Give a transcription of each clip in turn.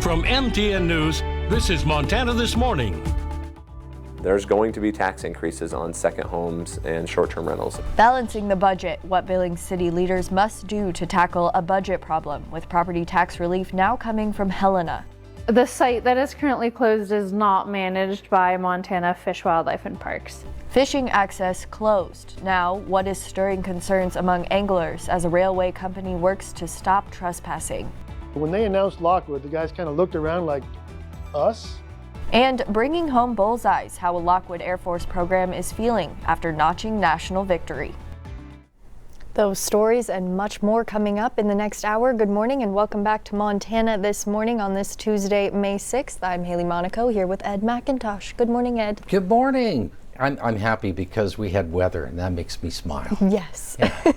From MTN News, this is Montana This Morning. There's going to be tax increases on second homes and short-term rentals. Balancing the budget, what Billings city leaders must do to tackle a budget problem, with property tax relief now coming from Helena. The site that is currently closed is not managed by Montana Fish, Wildlife and Parks. Fishing access closed. Now, what is stirring concerns among anglers as a railway company works to stop trespassing? When they announced Lockwood, the guys kind of looked around like, us? And bringing home bullseyes, how a Lockwood Air Force program is feeling after notching national victory. Those stories and much more coming up in the next hour. Good morning and welcome back to Montana This Morning on this Tuesday, May 6th. I'm Hailey Monaco here with Ed McIntosh. Good morning, Ed. Good morning. I'm happy because we had weather and that makes me smile. Yes. Yeah.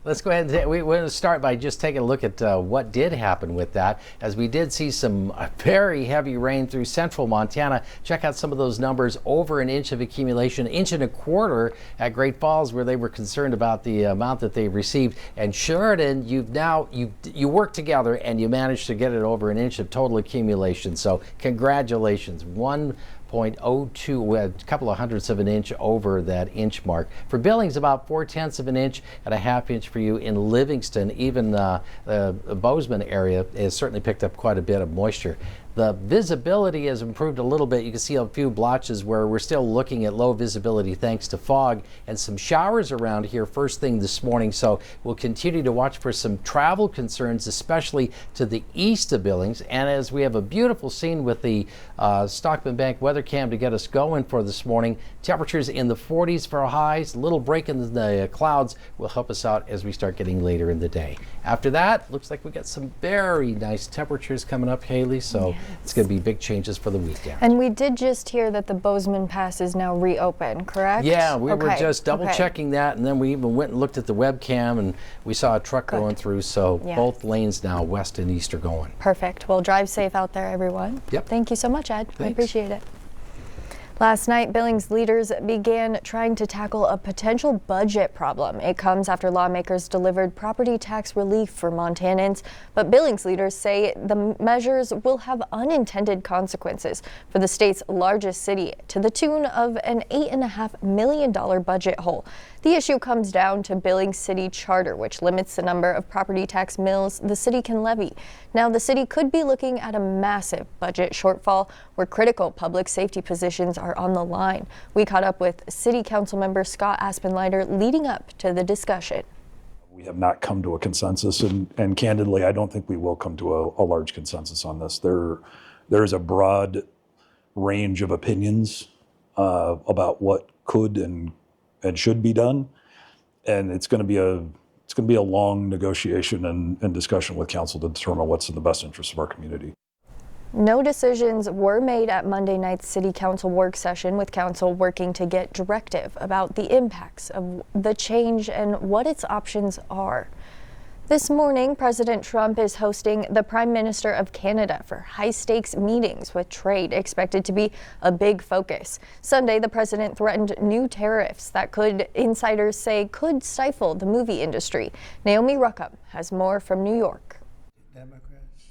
Let's go ahead and we're going to start by just taking a look at what did happen with that, as we did see some very heavy rain through central Montana. Check out some of those numbers: over an inch of accumulation, inch and a quarter at Great Falls, where they were concerned about the amount that they received. And Sheridan, you worked together and you managed to get it over an inch of total accumulation. So congratulations. 1.02, a couple of hundredths of an inch over that inch mark. For Billings, about 4/10 of an inch and a half inch for you in Livingston. Even the Bozeman area has certainly picked up quite a bit of moisture. The visibility has improved a little bit. You can see a few blotches where we're still looking at low visibility thanks to fog and some showers around here first thing this morning. So we'll continue to watch for some travel concerns, especially to the east of Billings. And as we have a beautiful scene with the Stockman Bank weather cam to get us going for this morning, temperatures in the 40s for highs. A little break in the clouds will help us out as we start getting later in the day. After that, looks like we got some very nice temperatures coming up, Hailey. So it's going to be big changes for the weekend. And we did just hear that the Bozeman Pass is now reopened, correct? Yeah, we were just double checking that, and then we even went and looked at the webcam and we saw a truck going through. So both lanes now, west and east, are going. Perfect. Well, drive safe out there, everyone. Yep. Thank you so much, Ed. Thanks. I appreciate it. Last night, Billings leaders began trying to tackle a potential budget problem. It comes after lawmakers delivered property tax relief for Montanans, but Billings leaders say the measures will have unintended consequences for the state's largest city, to the tune of an $8.5 million budget hole. The issue comes down to Billings City Charter, which limits the number of property tax mills the city can levy. Now, the city could be looking at a massive budget shortfall where critical public safety positions are on the line. We caught up with City Council member Scott Aspenleiter leading up to the discussion. We have not come to a consensus, and candidly, I don't think we will come to a large consensus on this. There's a broad range of opinions about what could and should be done, and it's going to be a long negotiation and discussion with council to determine what's in the best interest of our community. No decisions were made at Monday night's City Council work session, with council working to get directive about the impacts of the change and what its options are. This morning, President Trump is hosting the Prime Minister of Canada for high-stakes meetings, with trade expected to be a big focus. Sunday, the president threatened new tariffs that insiders say, could stifle the movie industry. Naomi Ruckham has more from New York.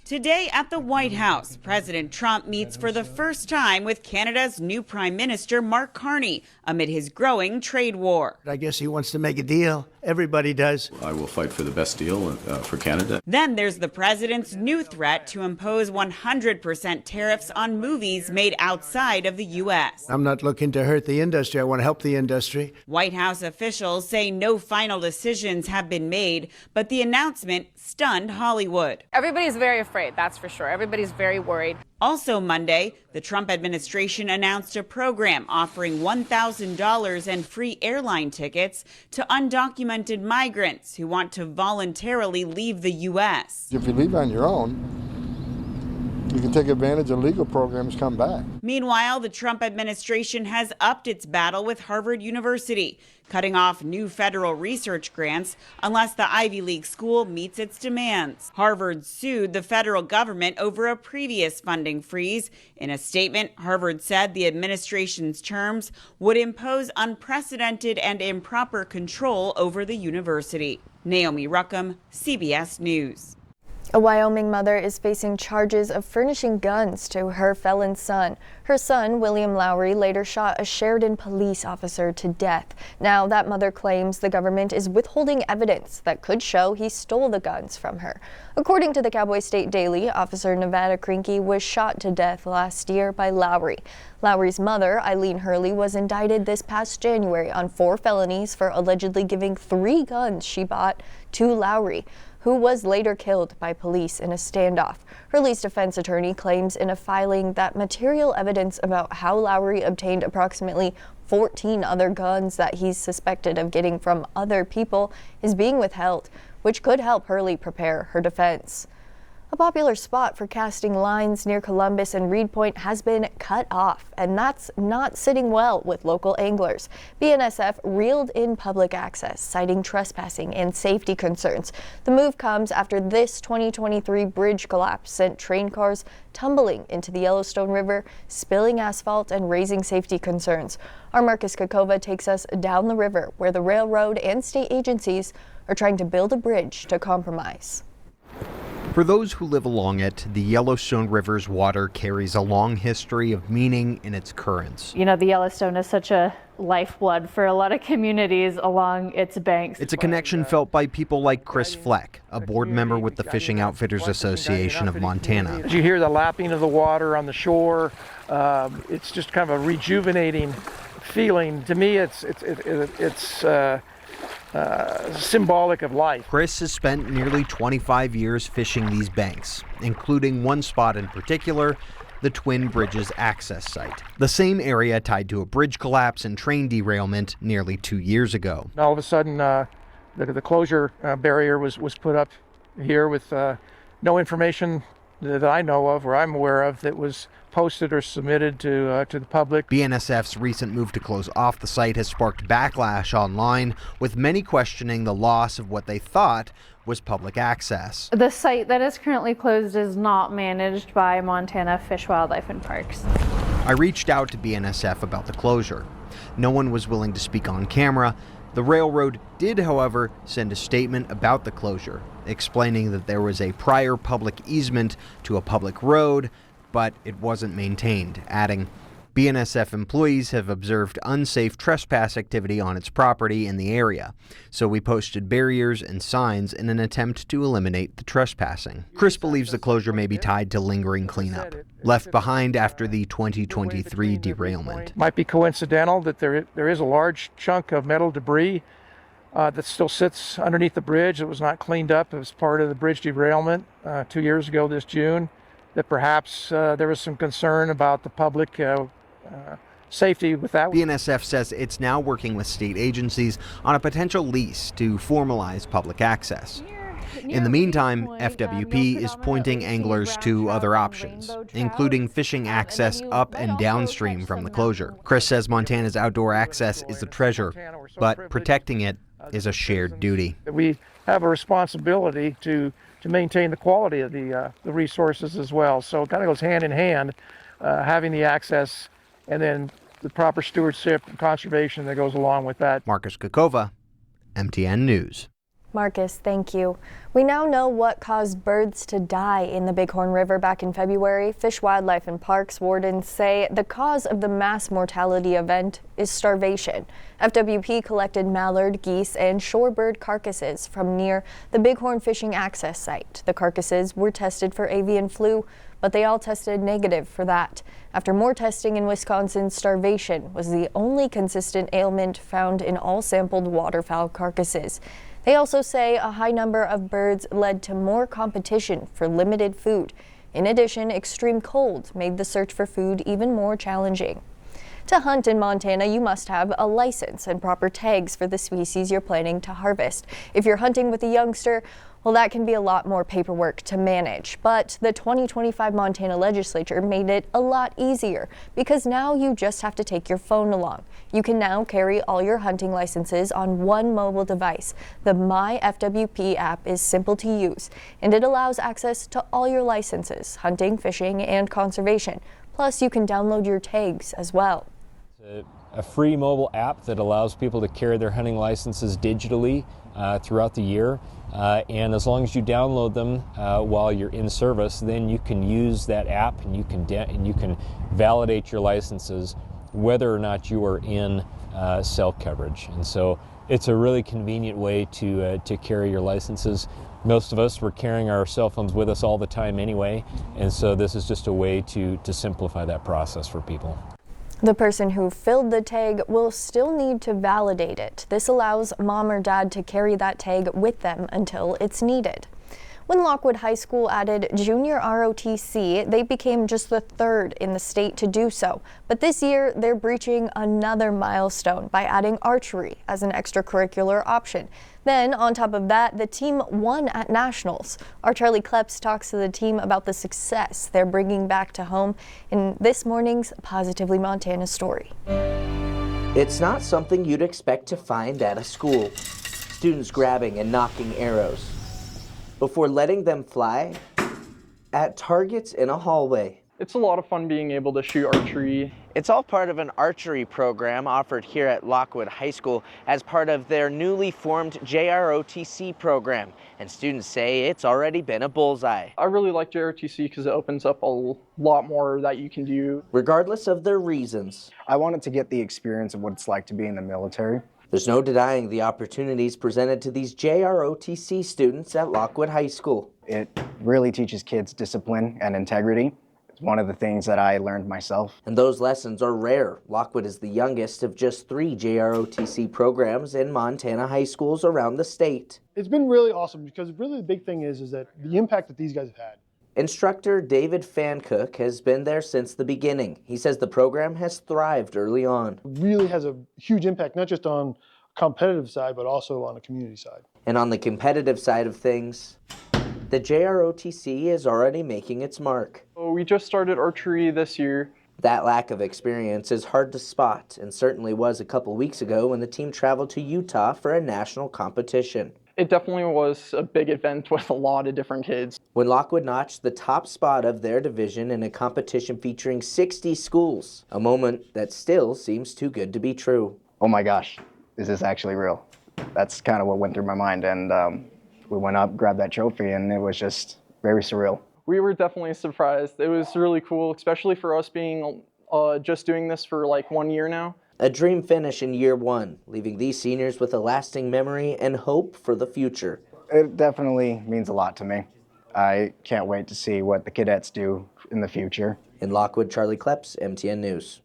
Today at the White House, President Trump meets for the first time with Canada's new Prime Minister, Mark Carney, amid his growing trade war. I guess he wants to make a deal. Everybody does. I will fight for the best deal for Canada. Then there's the president's new threat to impose 100% tariffs on movies made outside of the U.S. I'm not looking to hurt the industry. I want to help the industry. White House officials say no final decisions have been made, but the announcement stunned Hollywood. Everybody's very afraid, that's for sure. Everybody's very worried. Also Monday, the Trump administration announced a program offering $1,000 and free airline tickets to undocumented migrants who want to voluntarily leave the U.S. If you leave on your own, you can take advantage of legal programs, come back. Meanwhile, the Trump administration has upped its battle with Harvard University, cutting off new federal research grants unless the Ivy League school meets its demands. Harvard sued the federal government over a previous funding freeze. In a statement, Harvard said the administration's terms would impose unprecedented and improper control over the university. Naomi Ruckham, CBS News. A Wyoming mother is facing charges of furnishing guns to her felon son. Her son, William Lowry, later shot a Sheridan police officer to death. Now that mother claims the government is withholding evidence that could show he stole the guns from her. According to the Cowboy State Daily, Officer Nevada Krinke was shot to death last year by Lowry. Lowry's mother, Eileen Hurley, was indicted this past January on 4 felonies for allegedly giving 3 guns she bought to Lowry, who was later killed by police in a standoff. Hurley's defense attorney claims in a filing that material evidence about how Lowry obtained approximately 14 other guns that he's suspected of getting from other people is being withheld, which could help Hurley prepare her defense. A popular spot for casting lines near Columbus and Reed Point has been cut off, and that's not sitting well with local anglers. BNSF reeled in public access, citing trespassing and safety concerns. The move comes after this 2023 bridge collapse sent train cars tumbling into the Yellowstone River, spilling asphalt and raising safety concerns. Our Marcus Kakova takes us down the river, where the railroad and state agencies are trying to build a bridge to compromise. For those who live along it, the Yellowstone River's water carries a long history of meaning in its currents. You know, the Yellowstone is such a lifeblood for a lot of communities along its banks. It's a connection felt by people like Chris Fleck, a board member with the Fishing Outfitters Association of Montana. You hear the lapping of the water on the shore. It's just kind of a rejuvenating feeling. To me, it's symbolic of life. Chris has spent nearly 25 years fishing these banks, including one spot in particular, the Twin Bridges access site, the same area tied to a bridge collapse and train derailment nearly 2 years ago. All of a sudden, the closure barrier was put up here with no information that I know of or I'm aware of that was posted or submitted to the public. BNSF's recent move to close off the site has sparked backlash online, with many questioning the loss of what they thought was public access. The site that is currently closed is not managed by Montana Fish, Wildlife and Parks. I reached out to BNSF about the closure. No one was willing to speak on camera. The railroad did, however, send a statement about the closure, explaining that there was a prior public easement to a public road, but it wasn't maintained, adding, BNSF employees have observed unsafe trespass activity on its property in the area, so we posted barriers and signs in an attempt to eliminate the trespassing. Chris believes the closure may be tied to lingering cleanup, left behind after the 2023 derailment. It might be coincidental that there is a large chunk of metal debris that still sits underneath the bridge that was not cleaned up as part of the bridge derailment 2 years ago this June, that perhaps there was some concern about the public safety with that. BNSF says it's now working with state agencies on a potential lease to formalize public access. In the meantime, FWP is pointing anglers to other options, including fishing access up and downstream from the closure. Chris says Montana's outdoor access is a treasure, but protecting it is a shared duty. We have a responsibility to maintain the quality of the resources as well. So it kind of goes hand in hand, having the access and then the proper stewardship and conservation that goes along with that. Marcus Kakova, MTN News. Marcus, thank you. We now know what caused birds to die in the Bighorn River back in February. Fish, Wildlife and Parks wardens say the cause of the mass mortality event is starvation. FWP collected mallard, geese, and shorebird carcasses from near the Bighorn Fishing Access Site. The carcasses were tested for avian flu, but they all tested negative for that. After more testing in Wisconsin, starvation was the only consistent ailment found in all sampled waterfowl carcasses. They also say a high number of birds led to more competition for limited food. In addition, extreme cold made the search for food even more challenging. To hunt in Montana, you must have a license and proper tags for the species you're planning to harvest. If you're hunting with a youngster, well, that can be a lot more paperwork to manage, but the 2025 Montana legislature made it a lot easier because now you just have to take your phone along. You can now carry all your hunting licenses on one mobile device. The MyFWP app is simple to use, and it allows access to all your licenses, hunting, fishing, and conservation. Plus, you can download your tags as well. A free mobile app that allows people to carry their hunting licenses digitally throughout the year. and as long as you download them while you're in service, then you can use that app and you can validate your licenses whether or not you are in cell coverage. And so it's a really convenient way to carry your licenses. Most of us were carrying our cell phones with us all the time anyway, and so this is just a way to simplify that process for people. The person who filled the tag will still need to validate it. This allows mom or dad to carry that tag with them until it's needed. When Lockwood High School added junior ROTC, they became just the third in the state to do so. But this year, they're breaching another milestone by adding archery as an extracurricular option. Then, on top of that, the team won at nationals. Our Charlie Kleps talks to the team about the success they're bringing back to home in this morning's Positively Montana story. It's not something you'd expect to find at a school. Students grabbing and knocking arrows before letting them fly at targets in a hallway. It's a lot of fun being able to shoot archery. It's all part of an archery program offered here at Lockwood High School as part of their newly formed JROTC program. And students say it's already been a bullseye. I really like JROTC because it opens up a lot more that you can do. Regardless of their reasons. I wanted to get the experience of what it's like to be in the military. There's no denying the opportunities presented to these JROTC students at Lockwood High School. It really teaches kids discipline and integrity. It's one of the things that I learned myself. And those lessons are rare. Lockwood is the youngest of just 3 JROTC programs in Montana high schools around the state. It's been really awesome because really the big thing is that the impact that these guys have had. Instructor David Fancook has been there since the beginning. He says the program has thrived early on. It really has a huge impact, not just on competitive side, but also on a community side. And on the competitive side of things, the JROTC is already making its mark. We just started archery this year. That lack of experience is hard to spot, and certainly was a couple weeks ago when the team traveled to Utah for a national competition. It definitely was a big event with a lot of different kids. When Lockwood notched the top spot of their division in a competition featuring 60 schools, a moment that still seems too good to be true. Oh my gosh, is this actually real? That's kind of what went through my mind, and we went up, grabbed that trophy, and it was just very surreal. We were definitely surprised. It was really cool, especially for us being just doing this for like 1 year now. A dream finish in year 1, leaving these seniors with a lasting memory and hope for the future. It definitely means a lot to me. I can't wait to see what the cadets do in the future. In Lockwood, Charlie Kleps, MTN News.